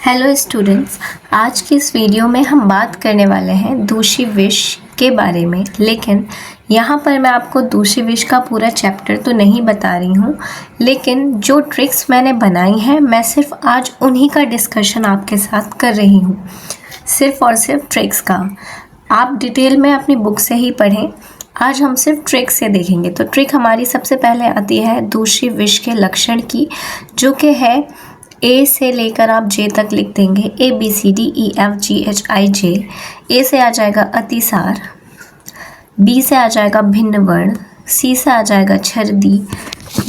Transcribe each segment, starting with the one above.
Hello students, आज की इस वीडियो में हम बात करने वाले हैं दूषी विष के बारे में। लेकिन यहाँ पर मैं आपको दूषी विष का पूरा चैप्टर तो नहीं बता रही हूँ, लेकिन जो ट्रिक्स मैंने बनाई हैं मैं सिर्फ आज उन्हीं का डिस्कशन आपके साथ कर रही हूँ, सिर्फ और सिर्फ ट्रिक्स का। आप डिटेल में अपनी बुक से ही पढ़ें। आज हम सिर्फ ट्रिक से देखेंगे। तो ट्रिक हमारी सबसे पहले आती है दूषी विष के लक्षण की, जो कि है ए से लेकर आप जे तक लिख देंगे, ABCDEFGHIJ। ए से आ जाएगा अतिसार, बी से आ जाएगा भिन्न वर्ण, सी से आ जाएगा छर्दी,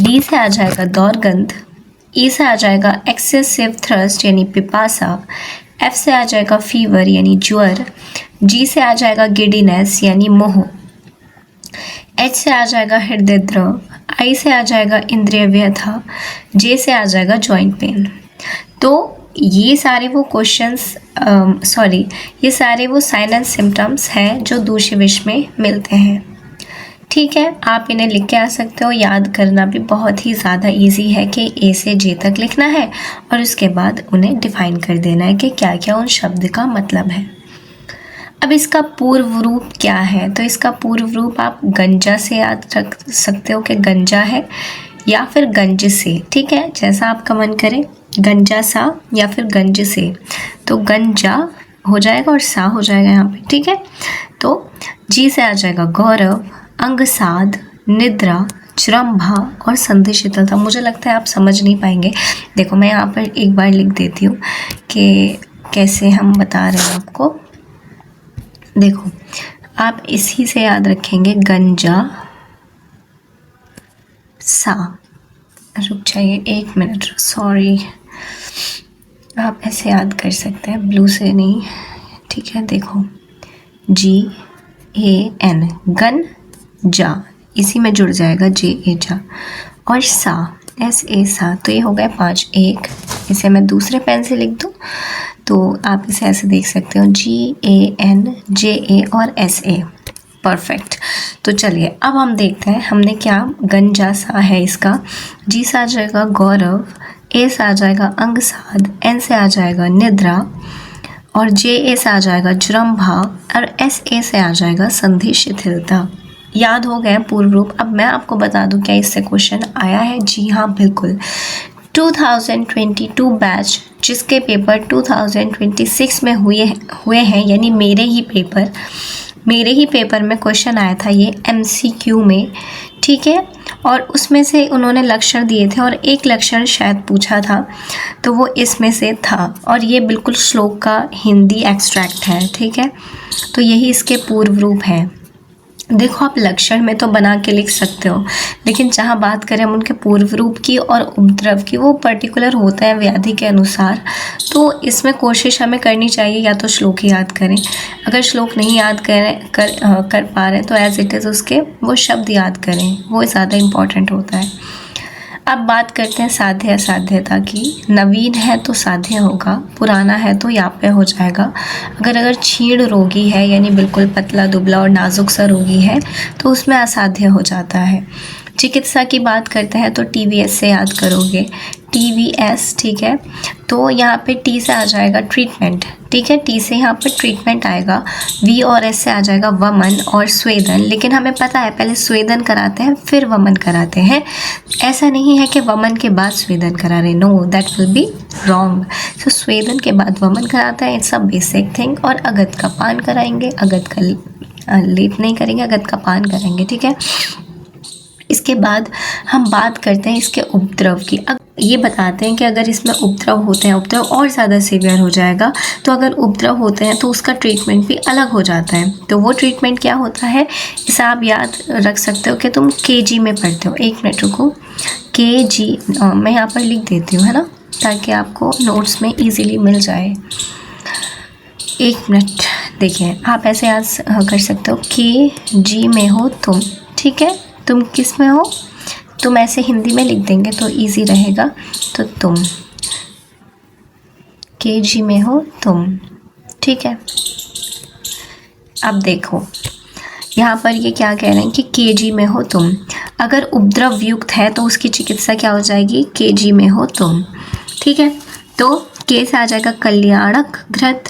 डी से आ जाएगा दौर्गंध, ई से आ जाएगा एक्सेसिव थ्रस्ट यानी पिपासा, एफ से आ जाएगा फीवर यानी ज्वर, जी से आ जाएगा गिडीनेस यानी मोह, एच से आ जाएगा हृदय द्रव, आई से आ जाएगा इंद्रिय व्यथा, जे से आ जाएगा जॉइंट पेन। तो ये सारे वो ये सारे वो साइन एंड सिम्टम्स हैं जो दूषी विष में मिलते हैं। ठीक है, आप इन्हें लिख के आ सकते हो। याद करना भी बहुत ही ज़्यादा इजी है कि ए से जे तक लिखना है और उसके बाद उन्हें डिफाइन कर देना है कि क्या क्या उन शब्द का मतलब है। अब इसका पूर्व रूप क्या है? तो इसका पूर्व रूप आप गंजा से याद रख सकते हो कि गंजा है, या फिर गंज से। ठीक है, जैसा आपका मन करे, गंजा सा या फिर गंज से। तो गंजा हो जाएगा और सा हो जाएगा यहाँ पे। ठीक है, तो जी से आ जाएगा गौरव, अंगसाद, निद्रा, जृंभा और संधि शीतलता। मुझे लगता है आप समझ नहीं पाएंगे। देखो, मैं यहाँ पर एक बार लिख देती हूँ कि कैसे हम बता रहे हैं आपको। देखो, आप इसी से याद रखेंगे, गंजा सा। रुक जाइए एक मिनट, सॉरी। आप ऐसे याद कर सकते हैं, ब्लू से नहीं। ठीक है, देखो, GAN गन जा, इसी में जुड़ जाएगा JA जा, और सा SA सा। तो ये हो गए 5। एक इसे मैं दूसरे पेन से लिख दूँ तो आप इसे ऐसे देख सकते हो, GAN JA और SA। परफेक्ट। तो चलिए अब हम देखते हैं हमने क्या गंजा सा है इसका। जी से आ जाएगा गौरव, ए से आ जाएगा अंगसाद, एन से आ जाएगा निद्रा, और JA से आ जाएगा जृंभा, और SA से आ जाएगा संधि शिथिलता। याद हो गए पूर्व रूप। अब मैं आपको बता दूं क्या इससे क्वेश्चन आया है। जी हाँ, बिल्कुल। 2022 बैच जिसके पेपर 2026 में हुए हैं, यानी मेरे ही पेपर में क्वेश्चन आया था ये MCQ में। ठीक है, और उसमें से उन्होंने लक्षण दिए थे और एक लक्षण शायद पूछा था, तो वो इसमें से था। और ये बिल्कुल श्लोक का हिंदी एक्सट्रैक्ट है। ठीक है, तो यही इसके पूर्व रूप है। देखो, आप लक्षण में तो बना के लिख सकते हो, लेकिन जहाँ बात करें हम उनके पूर्व रूप की और उपद्रव की, वो पर्टिकुलर होता है व्याधि के अनुसार। तो इसमें कोशिश हमें करनी चाहिए या तो श्लोक ही याद करें। अगर श्लोक नहीं याद कर पा रहे तो एज इट इज़ उसके वो शब्द याद करें, वो ज़्यादा इम्पॉर्टेंट होता है। अब बात करते हैं साध्य असाध्यता की। नवीन है तो साध्य होगा, पुराना है तो याप्य हो जाएगा। अगर क्षीण रोगी है, यानी बिल्कुल पतला दुबला और नाजुक सा रोगी है, तो उसमें असाध्य हो जाता है। चिकित्सा की बात करते हैं तो TVS से याद करोगे, TVS। ठीक है, तो यहाँ पे T से आ जाएगा ट्रीटमेंट। ठीक है, T से यहाँ पर ट्रीटमेंट आएगा। V और S से आ जाएगा वमन और स्वेदन। लेकिन हमें पता है पहले स्वेदन कराते हैं फिर वमन कराते हैं। ऐसा नहीं है कि वमन के बाद स्वेदन करा रहे, no, that will be wrong. So स्वेदन के बाद वमन कराता है, इट्स अ बेसिक थिंग। और अगत का पान कराएंगे, अगत का लेप नहीं करेंगे, अगत का पान करेंगे। ठीक है, इसके बाद हम बात करते हैं इसके उपद्रव की। अब ये बताते हैं कि अगर इसमें उपद्रव होते हैं, उपद्रव और ज़्यादा सीवियर हो जाएगा। तो अगर उपद्रव होते हैं तो उसका ट्रीटमेंट भी अलग हो जाता है। तो वो ट्रीटमेंट क्या होता है, इसे आप याद रख सकते हो कि तुम KG में पढ़ते हो। एक मिनट रुको, KG मैं यहाँ पर लिख देती हूँ, है ना, ताकि आपको नोट्स में ईजीली मिल जाए। एक मिनट, देखिए, आप ऐसे याद कर सकते हो, KG में हो तुम। ठीक है, तुम किस में हो, तुम ऐसे हिंदी में लिख देंगे तो इजी रहेगा। तो तुम KG में हो तुम। ठीक है, अब देखो यहाँ पर ये क्या कह रहे हैं कि KG में हो तुम। अगर उपद्रव युक्त है तो उसकी चिकित्सा क्या हो जाएगी, KG में हो तुम। ठीक है, तो के से आ जाएगा कल्याणक घृत,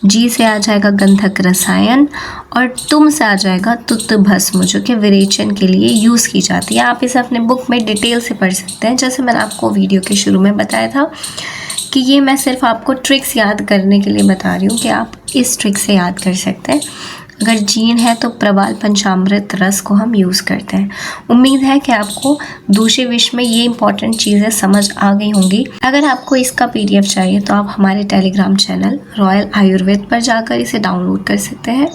जी से आ जाएगा गंधक रसायन, और तुम से आ जाएगा तुत भस्म, जो कि विरेचन के लिए यूज़ की जाती है। आप इसे अपने बुक में डिटेल से पढ़ सकते हैं। जैसे मैंने आपको वीडियो के शुरू में बताया था कि ये मैं सिर्फ आपको ट्रिक्स याद करने के लिए बता रही हूँ कि आप इस ट्रिक से याद कर सकते हैं। अगर जीन है तो प्रवाल पंचामृत रस को हम यूज़ करते हैं। उम्मीद है कि आपको दूसरे विषय में ये इंपॉर्टेंट चीज़ें समझ आ गई होंगी। अगर आपको इसका PDF चाहिए तो आप हमारे टेलीग्राम चैनल रॉयल आयुर्वेद पर जाकर इसे डाउनलोड कर सकते हैं।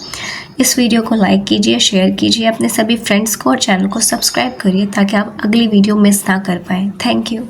इस वीडियो को लाइक कीजिए, शेयर कीजिए अपने सभी फ्रेंड्स को, और चैनल को सब्सक्राइब करिए ताकि आप अगली वीडियो मिस ना कर पाएँ। Thank you.